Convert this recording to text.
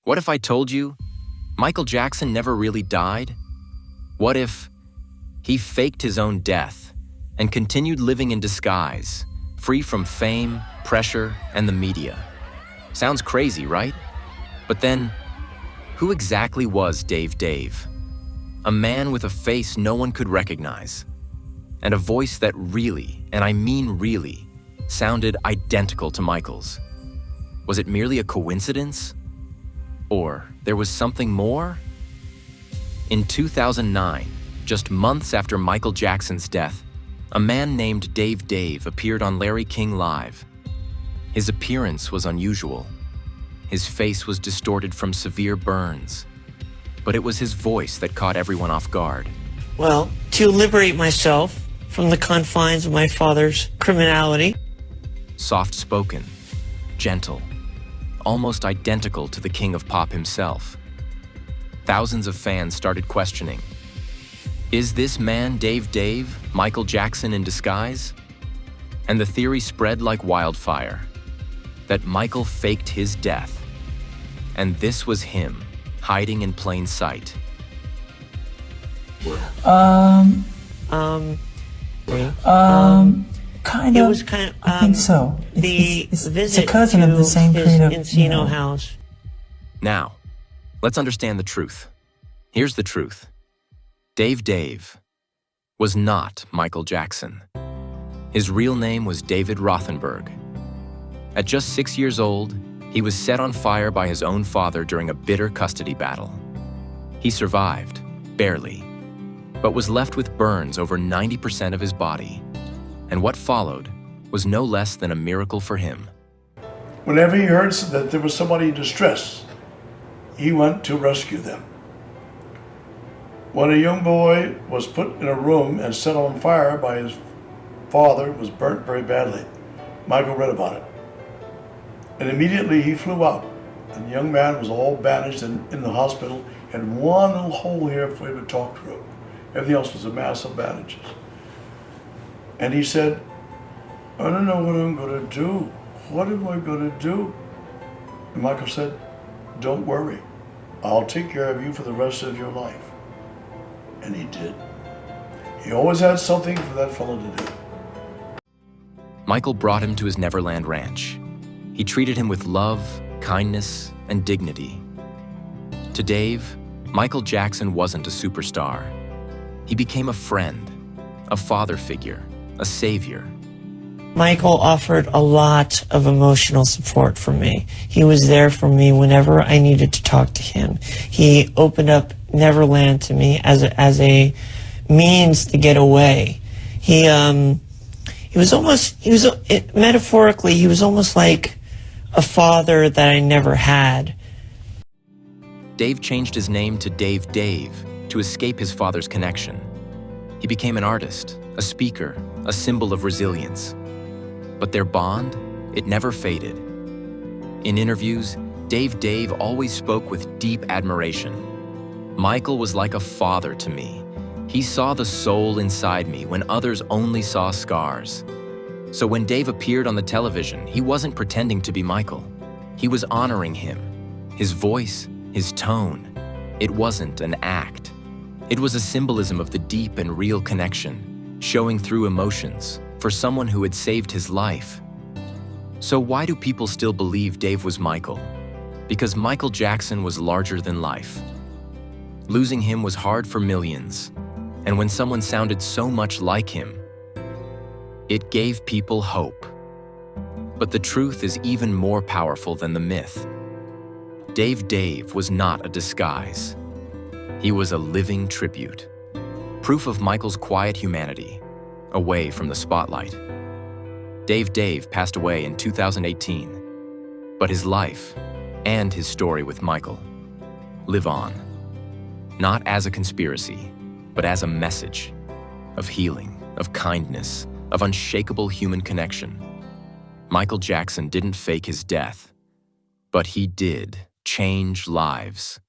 What if I told you Michael Jackson never really died? What if he faked his own death and continued living in disguise, free from fame, pressure, and the media? Sounds crazy, right? But then, who exactly was Dave? A man with a face no one could recognize, and a voice that really, and I mean really, sounded identical to Michael's. Was it merely a coincidence? Or there was something more? In 2009, just months after Michael Jackson's death, a man named Dave appeared on Larry King Live. His appearance was unusual. His face was distorted from severe burns, but it was his voice that caught everyone off guard. Well, to liberate myself from the confines of my father's criminality. Soft-spoken, gentle, almost identical to the king of pop himself. Thousands of fans started questioning, is this man Dave, Michael Jackson in disguise? And the theory spread like wildfire, that Michael faked his death, and this was him, hiding in plain sight. Kind of. It was kind of. I think so. It's a cousin of the same kind of Encino house. Now, let's understand the truth. Here's the truth. Dave was not Michael Jackson. His real name was David Rothenberg. At just 6 years old, he was set on fire by his own father during a bitter custody battle. He survived, barely, but was left with burns over 90% of his body. And what followed was no less than a miracle for him. Whenever he heard that there was somebody in distress, he went to rescue them. When a young boy was put in a room and set on fire by his father, was burnt very badly, Michael read about it. And immediately he flew out. And the young man was all bandaged in the hospital, had one little hole here for him to talk through. Everything else was a mass of bandages. And he said, I don't know what I'm going to do. What am I going to do? And Michael said, don't worry. I'll take care of you for the rest of your life. And he did. He always had something for that fellow to do. Michael brought him to his Neverland ranch. He treated him with love, kindness, and dignity. To Dave, Michael Jackson wasn't a superstar. He became a friend, a father figure, a savior. Michael offered a lot of emotional support for me. He was there for me whenever I needed to talk to him. He opened up Neverland to me as a means to get away. Metaphorically, he was almost like a father that I never had. Dave changed his name to Dave to escape his father's connection. He became an artist, a speaker, a symbol of resilience. But their bond, it never faded. In interviews, Dave always spoke with deep admiration. Michael was like a father to me. He saw the soul inside me when others only saw scars. So when Dave appeared on the television, he wasn't pretending to be Michael. He was honoring him. His voice, his tone. It wasn't an act. It was a symbolism of the deep and real connection, showing through emotions, for someone who had saved his life. So why do people still believe Dave was Michael? Because Michael Jackson was larger than life. Losing him was hard for millions, and when someone sounded so much like him, it gave people hope. But the truth is even more powerful than the myth. Dave was not a disguise. He was a living tribute, proof of Michael's quiet humanity, away from the spotlight. Dave passed away in 2018, but his life and his story with Michael live on, not as a conspiracy, but as a message of healing, of kindness, of unshakable human connection. Michael Jackson didn't fake his death, but he did change lives.